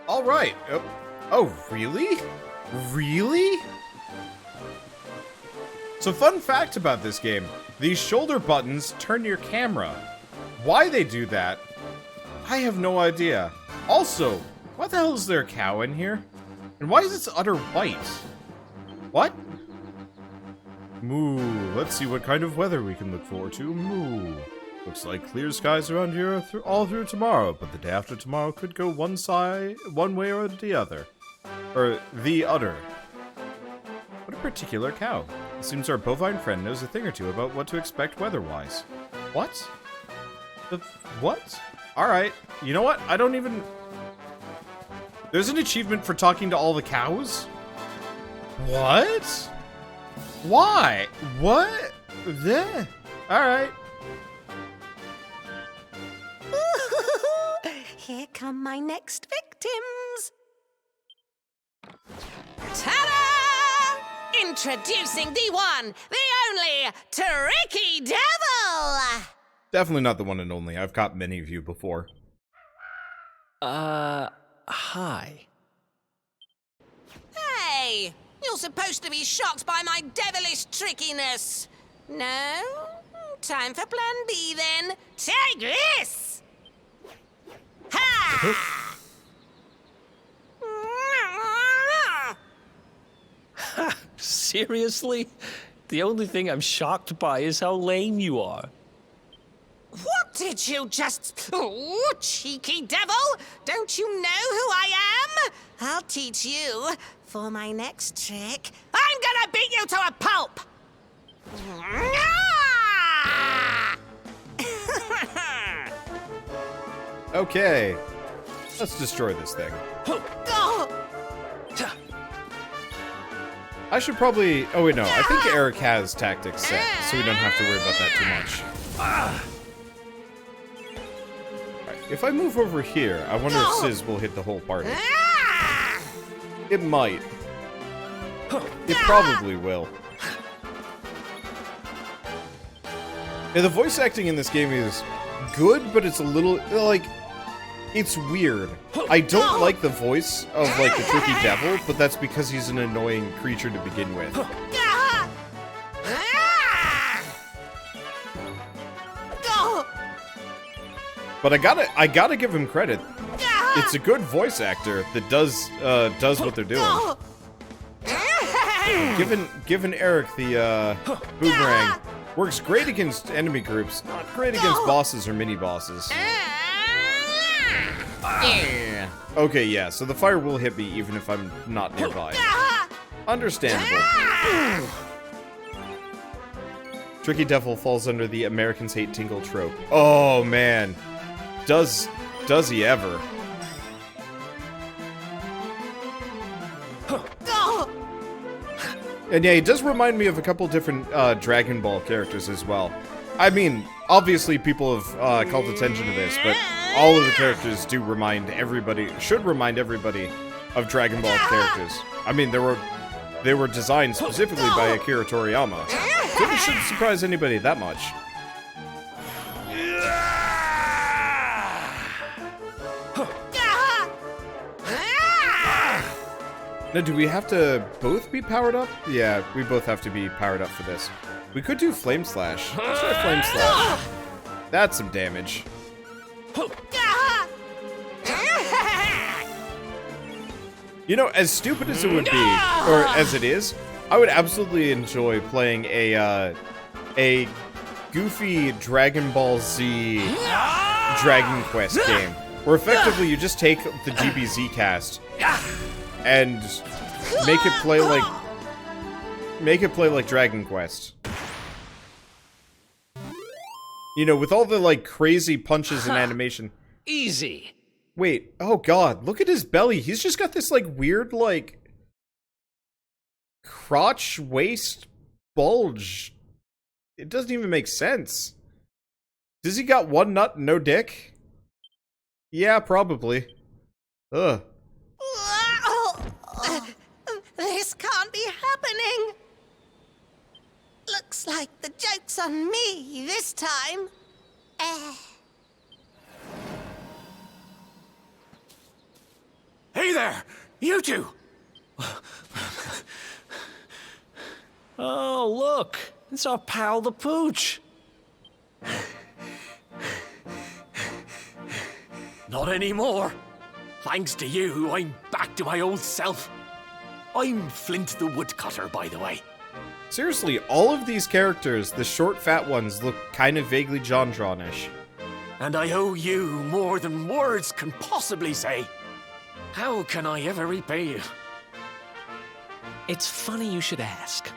All right. Oh, really? Really? So fun fact about this game. These shoulder buttons turn your camera. Why they do that, I have no idea. Also, why the hell is there a cow in here? And why is it utter white? What? Moo. Let's see what kind of weather we can look forward to. Moo. Looks like clear skies around here all through tomorrow, but the day after tomorrow could go one way or the other. Or the other. What a particular cow. It seems our bovine friend knows a thing or two about what to expect weather-wise. What? What? Alright. You know what? I don't even... There's an achievement for talking to all the cows? What? Why? What? Alright. Here come my next victims. Ta-da! Introducing the one, the only, Tricky Devil! Definitely not the one and only. I've caught many of you before. Hi. Hey! You're supposed to be shocked by my devilish trickiness. No? Time for plan B then. Take this! Ha! Seriously? The only thing I'm shocked by is how lame you are. What did you just... Oh, cheeky devil! Don't you know who I am? I'll teach you. For my next trick, I'm gonna beat you to a pulp! Okay. Let's destroy this thing. I should probably... Oh, wait, no. I think Eric has tactics set, so we don't have to worry about that too much. Right, if I move over here, I wonder if Sizz will hit the whole party. It might. It probably will. Yeah, the voice acting in this game is good, but it's a little, like... It's weird. I don't like the voice of, like, the Tricky Devil, but that's because he's an annoying creature to begin with. But I gotta give him credit. It's a good voice actor that does what they're doing. Given Eric the, boomerang, works great against enemy groups, not great against bosses or mini-bosses. Okay, yeah, so the fire will hit me even if I'm not nearby. Understandable. Tricky Devil falls under the Americans Hate Tingle trope. Oh, man. Does he ever? And yeah, he does remind me of a couple different Dragon Ball characters as well. I mean, obviously people have called attention to this, but all of the characters do remind everybody, should remind everybody of Dragon Ball characters. I mean, they were designed specifically by Akira Toriyama. So it shouldn't surprise anybody that much. Now, do we have to both be powered up? Yeah, we both have to be powered up for this. We could do Flame Slash. Let's try Flame Slash. That's some damage. You know, as stupid as it would be, or as it is, I would absolutely enjoy playing a goofy Dragon Ball Z Dragon Quest game, where effectively you just take the DBZ cast and make it play like Dragon Quest. You know, with all the like crazy punches and animation. Easy. Wait, oh god, look at his belly. He's just got this like weird like crotch waist bulge. It doesn't even make sense. Does he got one nut and no dick? Yeah, probably. Ugh. This can't be happening. Looks like the joke's on me this time. Hey Hey there! You two! Oh, look! It's our pal the Pooch. Not anymore. Thanks to you, I'm back to my old self. I'm Flint the woodcutter, by the way. Seriously, all of these characters, the short, fat ones, look kind of vaguely John-drawn-ish. And I owe you more than words can possibly say. How can I ever repay you? It's funny you should ask.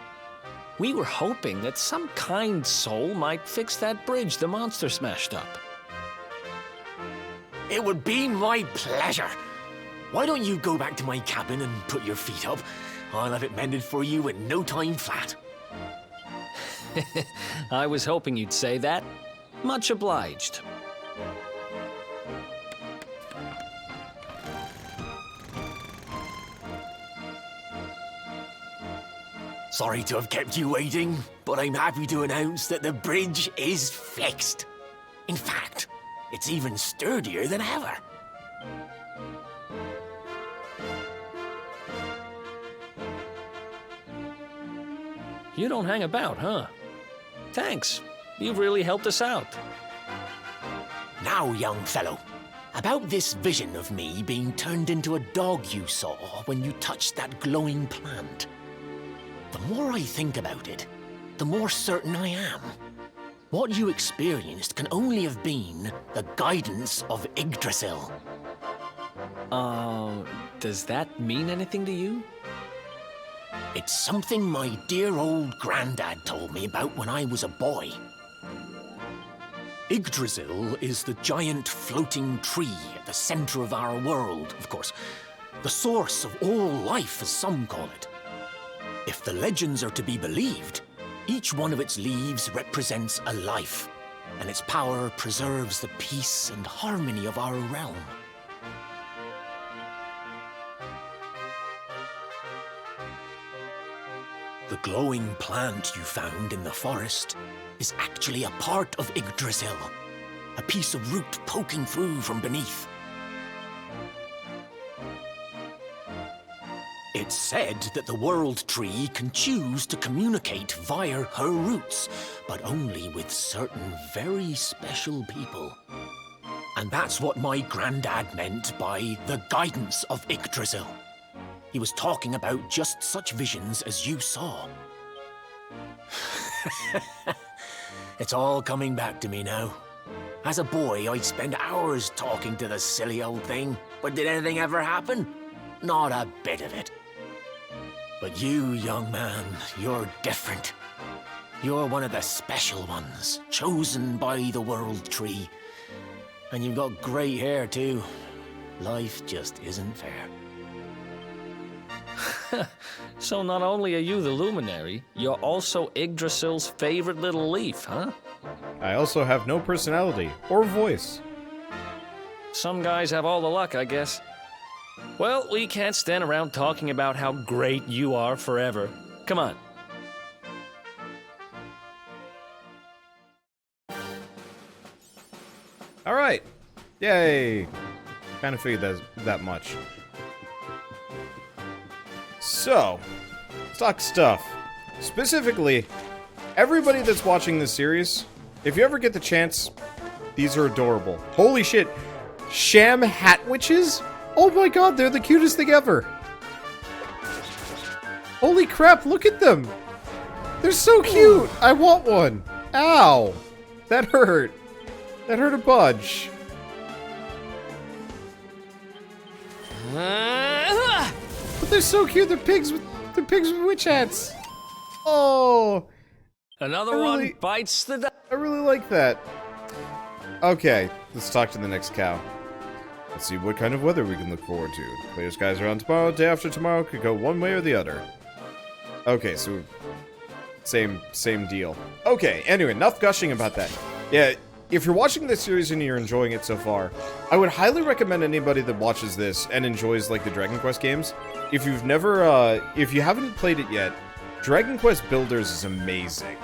We were hoping that some kind soul might fix that bridge the monster smashed up. It would be my pleasure. Why don't you go back to my cabin and put your feet up? I'll have it mended for you in no time flat. I was hoping you'd say that. Much obliged. Sorry to have kept you waiting, but I'm happy to announce that the bridge is fixed. In fact, it's even sturdier than ever. You don't hang about, huh? Thanks. You've really helped us out. Now, young fellow, about this vision of me being turned into a dog you saw when you touched that glowing plant. The more I think about it, the more certain I am. What you experienced can only have been the guidance of Yggdrasil. Does that mean anything to you? It's something my dear old granddad told me about when I was a boy. Yggdrasil is the giant floating tree at the center of our world, of course. The source of all life, as some call it. If the legends are to be believed, each one of its leaves represents a life, and its power preserves the peace and harmony of our realm. The glowing plant you found in the forest is actually a part of Yggdrasil, a piece of root poking through from beneath. It's said that the world tree can choose to communicate via her roots, but only with certain very special people. And that's what my granddad meant by the guidance of Yggdrasil. He was talking about just such visions as you saw. It's all coming back to me now. As a boy, I'd spend hours talking to the silly old thing, but did anything ever happen? Not a bit of it. But you, young man, you're different. You're one of the special ones, chosen by the world tree. And you've got great hair, too. Life just isn't fair. So not only are you the luminary, you're also Yggdrasil's favorite little leaf, huh? I also have no personality or voice. Some guys have all the luck, I guess. Well, we can't stand around talking about how great you are forever. Come on. All right. Yay. Kind of figured that much. So, let's talk stuff. Specifically, everybody that's watching this series, if you ever get the chance, these are adorable. Holy shit. Sham hat witches? Oh my god, they're the cutest thing ever. Holy crap, look at them. They're so cute. I want one. Ow. That hurt. That hurt a bunch. But they're so cute. They're pigs with witch hats. Oh. Another one bites the dust. I really like that. Okay, let's talk to the next cow. Let's see what kind of weather we can look forward to. Clear skies around tomorrow. Day after tomorrow could go one way or the other. Okay, so same deal. Okay, anyway, enough gushing about that. Yeah, if you're watching this series and you're enjoying it so far, I would highly recommend anybody that watches this and enjoys like the Dragon Quest games. If you've never, if you haven't played it yet, Dragon Quest Builders is amazing.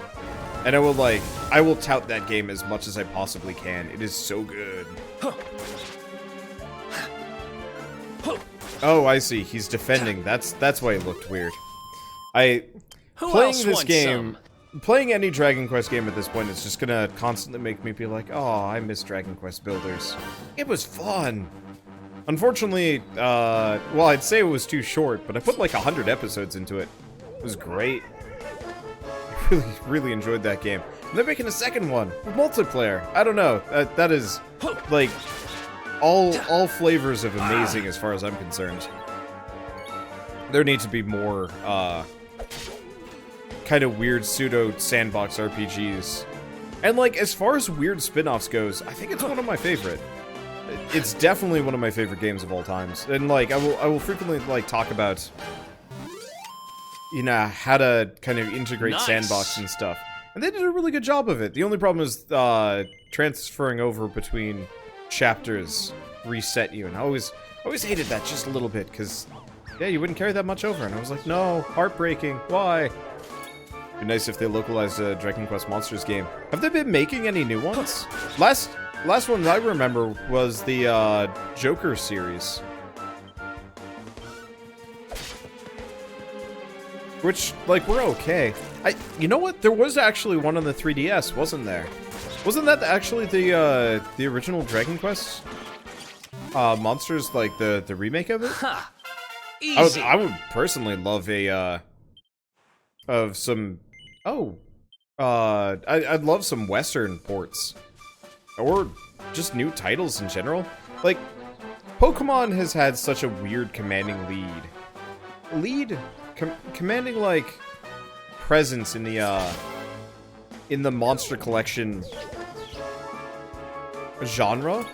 And I will tout that game as much as I possibly can. It is so good. Oh, I see. He's defending. That's why it looked weird. Who Playing else this wants game, some? playing any Dragon Quest game at this point is just gonna constantly make me be like, oh, I miss Dragon Quest Builders. It was fun. Unfortunately, well, I'd say it was too short, but I put like 100 episodes into it. It was great. I really enjoyed that game. And they're making a second one with multiplayer. I don't know. That is like all flavors of amazing as far as I'm concerned. There needs to be more kind of weird pseudo sandbox RPGs. And like as far as weird spin-offs goes, I think it's one of my favorite. It's definitely one of my favorite games of all times. And like I will frequently like talk about, you know, how to kind of integrate sandbox and stuff. And they did a really good job of it. The only problem is transferring over between chapters reset you, and I always hated that just a little bit, because yeah, you wouldn't carry that much over, and I was like, no, heartbreaking, why? It'd be nice if they localized a Dragon Quest Monsters game. Have they been making any new ones? Last one I remember was the Joker series, which like were okay. You know what? There was actually one on the 3DS, wasn't there? Wasn't that actually the original Dragon Quest Monsters, like the remake of it? Ha! Easy. I would personally love a of some I'd love some Western ports, or just new titles in general. Like Pokemon has had such a weird commanding commanding like presence in the monster collection genre,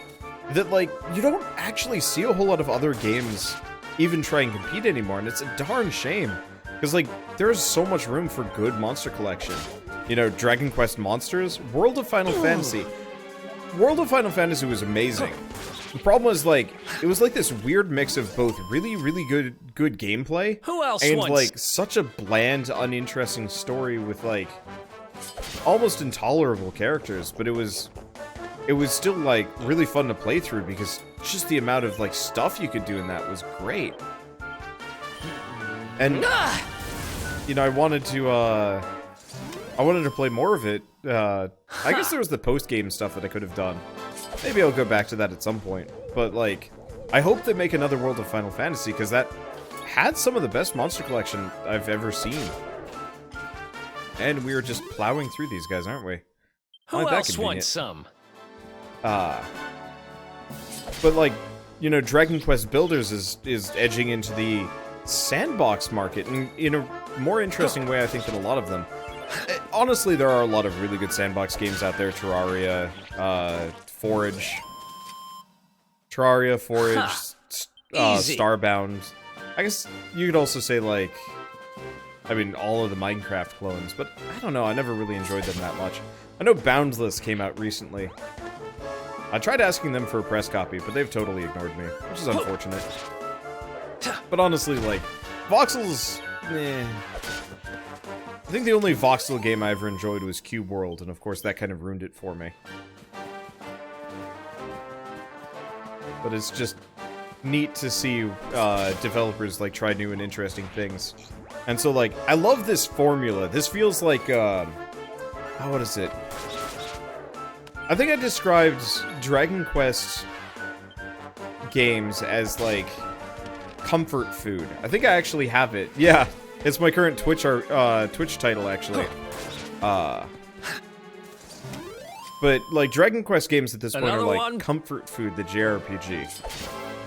that like you don't actually see a whole lot of other games even try and compete anymore, and it's a darn shame, because like there's so much room for good monster collection. You know, Dragon Quest Monsters, World of Final Fantasy. World of Final Fantasy was amazing. The problem was like it was like this weird mix of both really good gameplay, Who else and wants? like such a bland, uninteresting story with like almost intolerable characters, but it was still like really fun to play through, because just the amount of like stuff you could do in that was great. And you know, I wanted to play more of it. I guess there was the post-game stuff that I could have done. Maybe I'll go back to that at some point. But like, I hope they make another World of Final Fantasy, because that had some of the best monster collection I've ever seen. And we were just plowing through these guys, aren't we? Who Aren't that else convenient? wants some? But like, you know, Dragon Quest Builders is edging into the sandbox market in a more interesting way, I think, than a lot of them. Honestly, there are a lot of really good sandbox games out there. Terraria, Forage, Easy. Starbound. I guess you could also say, like, I mean, all of the Minecraft clones, but I don't know, I never really enjoyed them that much. I know Boundless came out recently. I tried asking them for a press copy, but they've totally ignored me, which is unfortunate. But honestly, like, voxels, I think the only voxel game I ever enjoyed was Cube World, and of course that kind of ruined it for me. But it's just neat to see developers like try new and interesting things. And so like, I love this formula. This feels like, what is it? I think I described Dragon Quest games as like comfort food. I think I actually have it. Yeah, it's my current Twitch title actually. But like Dragon Quest games at this point are like comfort food, the JRPG.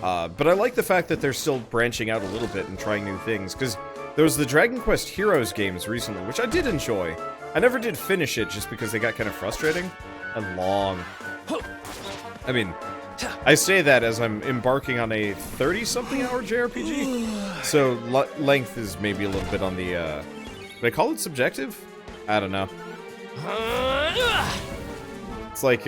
But I like the fact that they're still branching out a little bit and trying new things, because there was the Dragon Quest Heroes games recently, which I did enjoy. I never did finish it just because they got kind of frustrating and long. I mean, I say that as I'm embarking on a 30-something hour JRPG, so length is maybe a little bit on the, would I call it subjective? I don't know. It's like,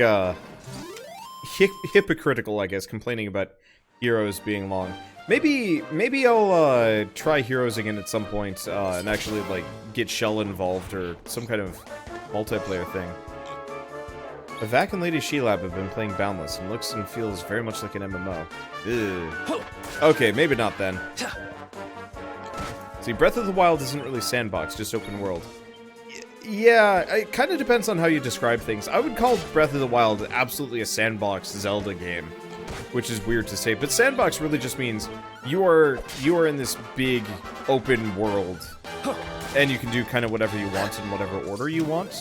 hypocritical, I guess, complaining about Heroes being long. Maybe I'll, try Heroes again at some point, and actually, like, get Shell involved or some kind of multiplayer thing. Vac and Lady Sheilab have been playing Boundless, and looks and feels very much like an MMO. Ugh. Okay, maybe not then. See, Breath of the Wild isn't really sandbox, just open world. Yeah, it kind of depends on how you describe things. I would call Breath of the Wild absolutely a sandbox Zelda game, which is weird to say, but sandbox really just means you are in this big open world, and you can do kind of whatever you want in whatever order you want.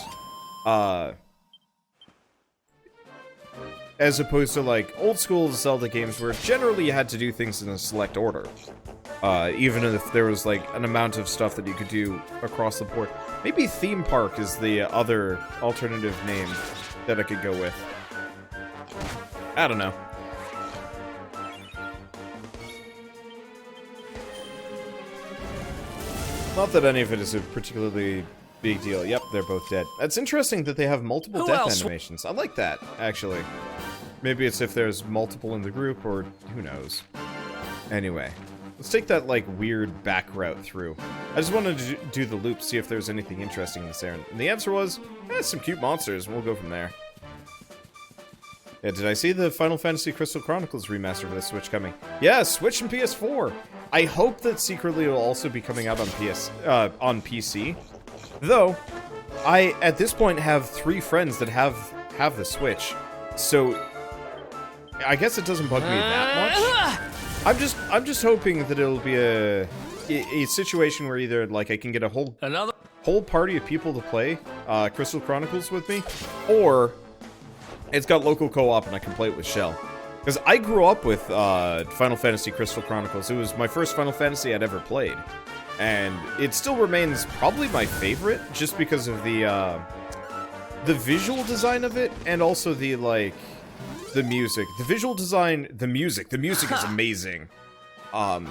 As opposed to, like, old school Zelda games where generally you had to do things in a select order. Even if there was, like, an amount of stuff that you could do across the board. Maybe Theme Park is the other alternative name that I could go with. I don't know. Not that any of it is a particularly big deal. Yep, they're both dead. It's interesting that they have multiple death animations. I like that, actually. Maybe it's if there's multiple in the group, or who knows. Anyway, let's take that, like, weird back route through. I just wanted to do the loop, see if there's anything interesting in this area. And the answer was, some cute monsters, and we'll go from there. Yeah, did I see the Final Fantasy Crystal Chronicles remaster for the Switch coming? Yeah, Switch and PS4! I hope that secretly it'll also be coming out on PC. Though, I, at this point, have 3 friends that have the Switch, so I guess it doesn't bug me that much. I'm just hoping that it'll be a situation where either, like, I can get a whole party of people to play Crystal Chronicles with me, or it's got local co-op and I can play it with Shell. Because I grew up with Final Fantasy Crystal Chronicles. It was my first Final Fantasy I'd ever played. And it still remains probably my favorite, just because of the visual design of it, and also the, like, the music. The visual design, the music is amazing. And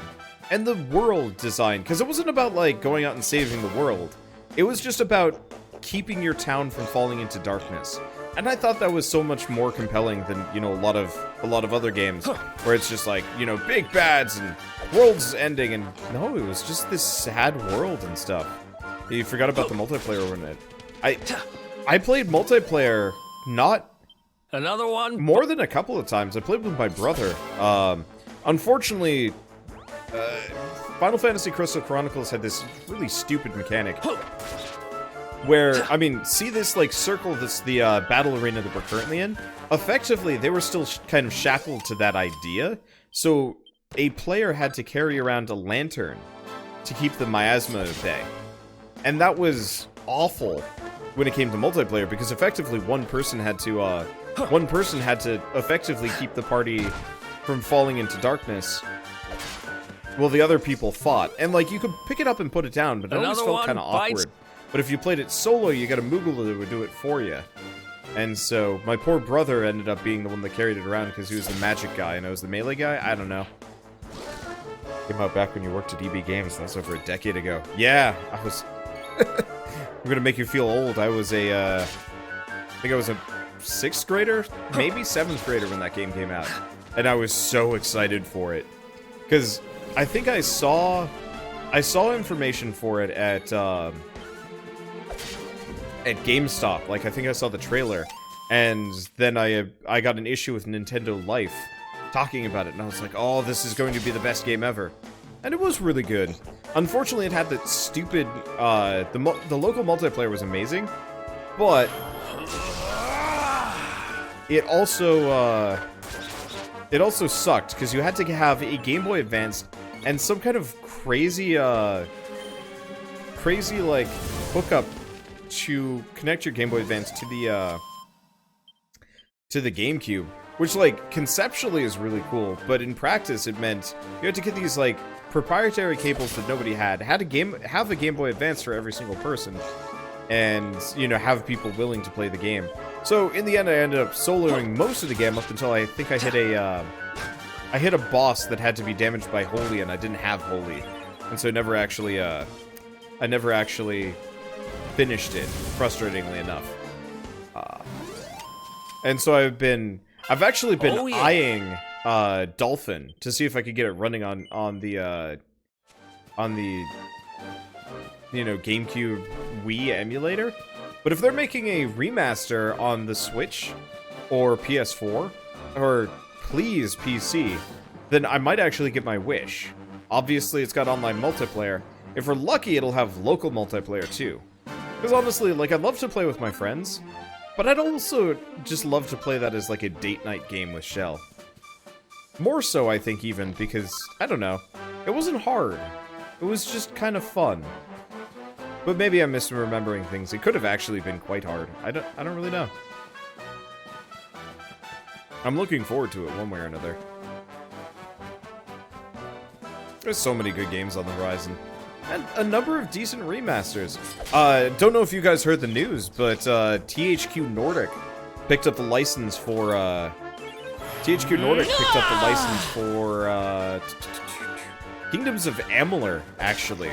the world design, because it wasn't about, like, going out and saving the world. It was just about keeping your town from falling into darkness. And I thought that was so much more compelling than, you know, a lot of other games, where it's just like, you know, big bads and world's ending, and no, it was just this sad world and stuff. You forgot about the multiplayer in it. I played multiplayer not another one more than a couple of times. I played with my brother. Unfortunately, Final Fantasy Crystal Chronicles had this really stupid mechanic. Where, I mean, see this, like, circle that's the battle arena that we're currently in? Effectively, they were still kind of shackled to that idea, so a player had to carry around a lantern to keep the miasma at bay. And that was awful when it came to multiplayer, because effectively one person had to effectively keep the party from falling into darkness while the other people fought. And, like, you could pick it up and put it down, but it always felt kind of awkward. But if you played it solo, you got a Moogle that would do it for you. And so, my poor brother ended up being the one that carried it around because he was the magic guy and I was the melee guy? I don't know. Came out back when you worked at EB Games. That was over a decade ago. Yeah, I was... I'm gonna make you feel old. I was I think I was a 6th grader? Maybe 7th grader when that game came out. And I was so excited for it. Because I think I saw information for it at GameStop. Like, I think I saw the trailer, and then I got an issue with Nintendo Life talking about it, and I was like, oh, this is going to be the best game ever. And it was really good. Unfortunately, it had that stupid, the local multiplayer was amazing, but it also sucked, because you had to have a Game Boy Advance and some kind of crazy, like, hookup to connect your Game Boy Advance to the GameCube, which, like, conceptually is really cool, but in practice it meant you had to get these, like, proprietary cables that nobody had a Game Boy Advance for every single person, and, you know, have people willing to play the game. So in the end, I ended up soloing most of the game up until I think I hit a boss that had to be damaged by Holy, and I didn't have Holy, and so I never actually finished it, frustratingly enough. And so I've actually been eyeing Dolphin to see if I could get it running on the you know, GameCube Wii emulator, But if they're making a remaster on the Switch or PS4, or please PC, then I might actually get my wish. Obviously, it's got online multiplayer. If we're lucky, it'll have local multiplayer too. Because honestly, like, I'd love to play with my friends, but I'd also just love to play that as like a date night game with Shell. More so, I think, even, because, I don't know, it wasn't hard. It was just kind of fun. But maybe I'm misremembering things. It could have actually been quite hard. I don't really know. I'm looking forward to it one way or another. There's so many good games on the horizon. And a number of decent remasters. Don't know if you guys heard the news, but THQ Nordic picked up the license for Kingdoms of Amalur, actually,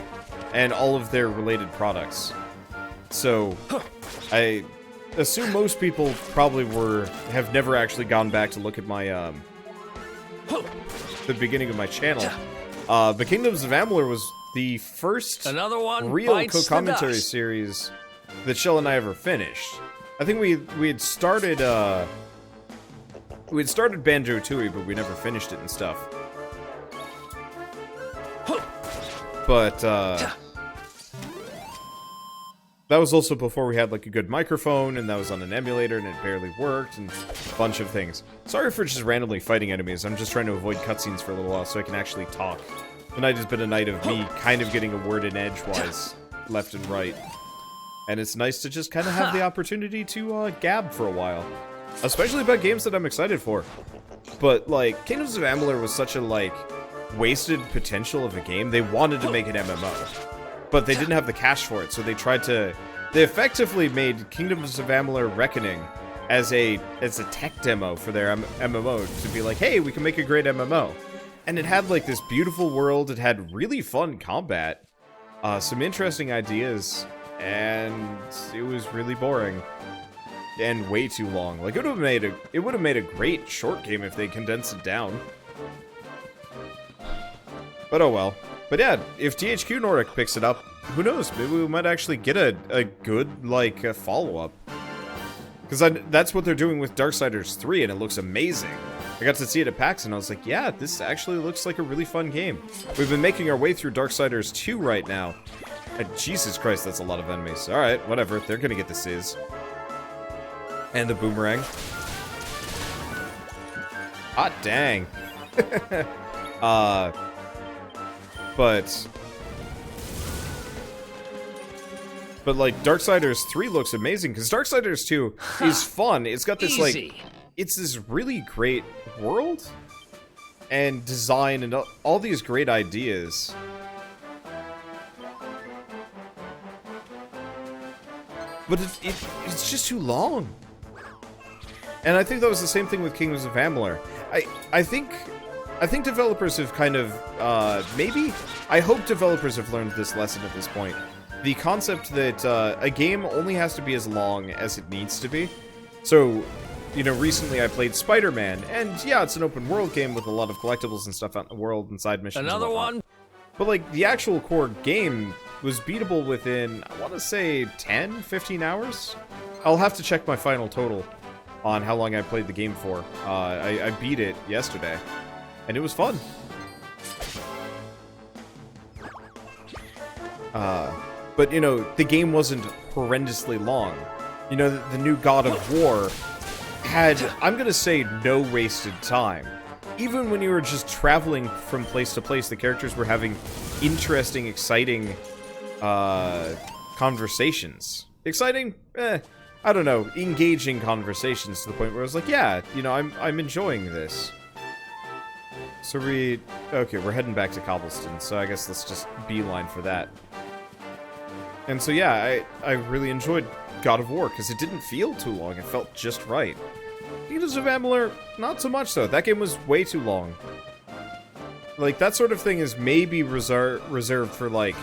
and all of their related products. So, I assume most people probably have never actually gone back to look at my the beginning of my channel. But Kingdoms of Amalur was the first real co-commentary series that Shell and I ever finished. I think we had started Banjo-Tooie, but we never finished it and stuff. But that was also before we had like a good microphone, and that was on an emulator, and it barely worked, and a bunch of things. Sorry for just randomly fighting enemies. I'm just trying to avoid cutscenes for a little while so I can actually talk. Tonight has been a night of me kind of getting a word in edgewise, left and right. And it's nice to just kind of have the opportunity to gab for a while. Especially about games that I'm excited for. But, like, Kingdoms of Amalur was such a, like, wasted potential of a game. They wanted to make an MMO. But they didn't have the cash for it, so they tried to... They effectively made Kingdoms of Amalur Reckoning as a tech demo for their MMO to be like, hey, we can make a great MMO. And it had, like, this beautiful world. It had really fun combat. Some interesting ideas. And it was really boring. And way too long. Like, it would have made a great short game if they condensed it down. But oh well. But yeah, if THQ Nordic picks it up, who knows? Maybe we might actually get a good, like, follow-up. Because that's what they're doing with Darksiders 3, and it looks amazing. I got to see it at PAX, and I was like, yeah, this actually looks like a really fun game. We've been making our way through Darksiders 2 right now. Jesus Christ, that's a lot of enemies. Alright, whatever. They're gonna get the Sizz. And the boomerang. Hot dang. But like, Darksiders 3 looks amazing, because Darksiders 2 is fun. It's got this, like, it's this really great world, and design, and all these great ideas. But it's just too long. And I think that was the same thing with Kingdoms of Amalur. I think developers have kind of, maybe? I hope developers have learned this lesson at this point. The concept that a game only has to be as long as it needs to be. So, you know, recently I played Spider-Man, and yeah, it's an open world game with a lot of collectibles and stuff out in the world and side missions. Another one? But like, the actual core game was beatable within, I want to say, 10, 15 hours? I'll have to check my final total on how long I played the game for. I beat it yesterday, and it was fun. But, you know, the game wasn't horrendously long. You know, the new God of War had, I'm gonna say, no wasted time. Even when you were just traveling from place to place, the characters were having interesting, exciting conversations. Exciting? I don't know. Engaging conversations to the point where I was like, yeah, you know, I'm enjoying this. So okay, we're heading back to Cobblestone, so I guess let's just beeline for that. And so yeah, I really enjoyed God of War, because it didn't feel too long, it felt just right. Kingdoms of Amalur, not so much so. That game was way too long. Like, that sort of thing is maybe reserved for, like,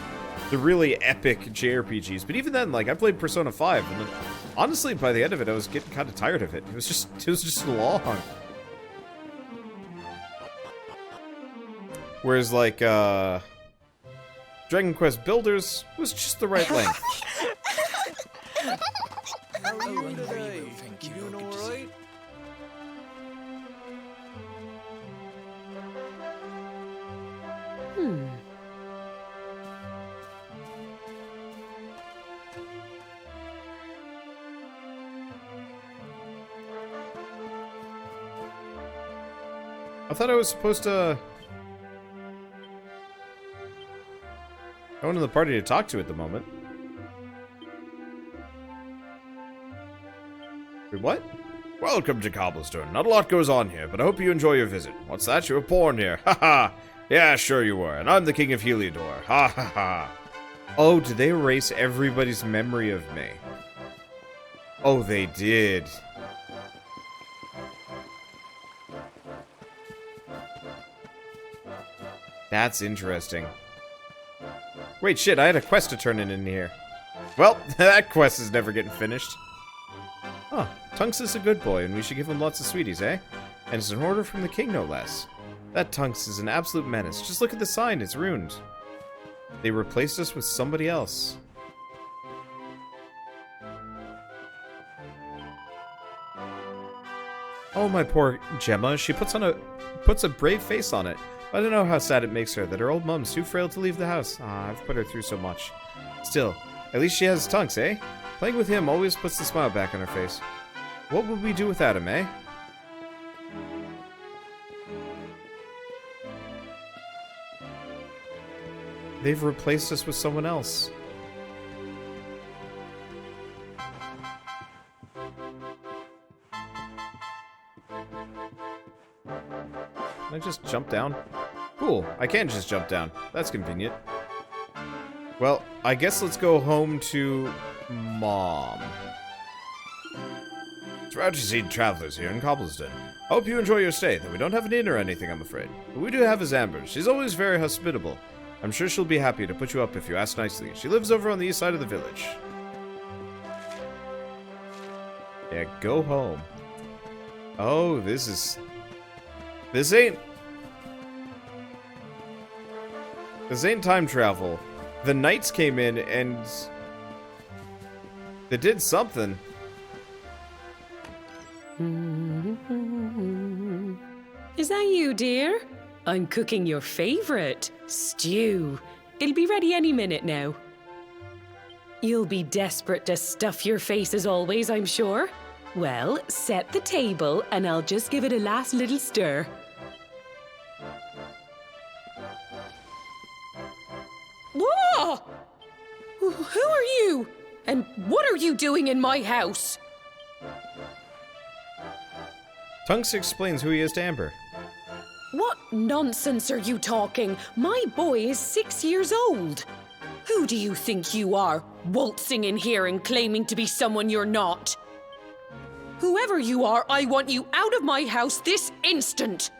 the really epic JRPGs. But even then, like, I played Persona 5, and honestly, by the end of it, I was getting kind of tired of it. It was just long. Whereas, like, Dragon Quest Builders was just the right length. How are you I'm very today? well, thank you. You doing Good to see alright? I thought I was supposed to go into the party to talk to at the moment. Wait, what? Welcome to Cobblestone. Not a lot goes on here, but I hope you enjoy your visit. What's that? You were born here. Ha ha. Yeah, sure you were. And I'm the King of Heliodor. Ha ha ha. Oh, did they erase everybody's memory of me? Oh, they did. That's interesting. Wait, shit, I had a quest to turn in here. Well, that quest is never getting finished. Huh, Tunks is a good boy, and we should give him lots of sweeties, eh? And it's an order from the king, no less. That Tunks is an absolute menace. Just look at the sign, it's ruined. They replaced us with somebody else. Oh, my poor Gemma. She puts a brave face on it. I don't know how sad it makes her that her old mom's too frail to leave the house. Ah, I've put her through so much. Still, at least she has Tunks, eh? Playing with him always puts the smile back on her face. What would we do without him, eh? They've replaced us with someone else. Can I just jump down? Cool, I can just jump down. That's convenient. Well, I guess let's go home to Mom. It's rare to see travelers here in Cobblestone. Hope you enjoy your stay, though we don't have an inn or anything, I'm afraid. But we do have his Amber. She's always very hospitable. I'm sure she'll be happy to put you up if you ask nicely. She lives over on the east side of the village. Yeah, go home. Oh, this ain't time travel. The knights came in and they did something. Is that you, dear? I'm cooking your favorite, stew. It'll be ready any minute now. You'll be desperate to stuff your face as always, I'm sure. Well, set the table and I'll just give it a last little stir. Whoa! Who are you? And what are you doing in my house? Tunks explains who he is to Amber. What nonsense are you talking? My boy is 6 years old. Who do you think you are, waltzing in here and claiming to be someone you're not? Whoever you are, I want you out of my house this instant.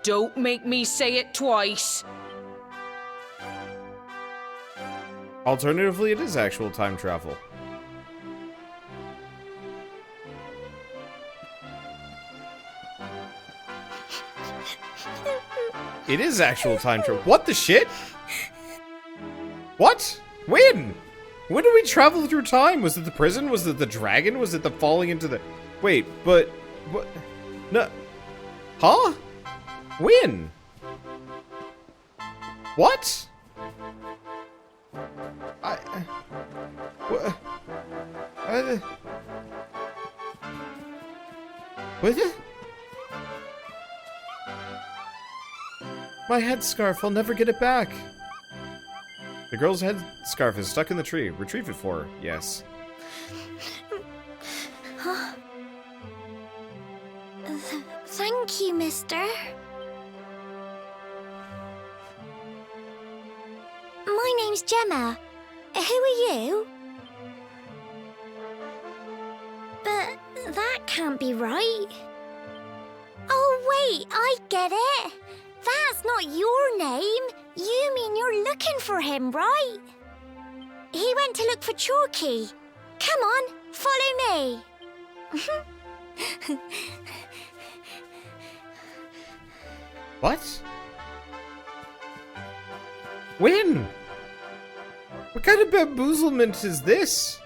Don't make me say it twice. Alternatively, it is actual time travel. It is actual time travel. What the shit? What? When? When did we travel through time? Was it the prison? Was it the dragon? Was it the falling into the... Wait, but... What? No. Huh? When? What? What? What? My headscarf, I'll never get it back. The girl's headscarf is stuck in the tree. Retrieve it for her, yes. Thank you, mister. My name's Gemma. Who are you? But that can't be right. Oh, wait, I get it. That's not your name. You mean you're looking for him, right? He went to look for Chalky. Come on, follow me. What? When? What kind of bamboozlement is this?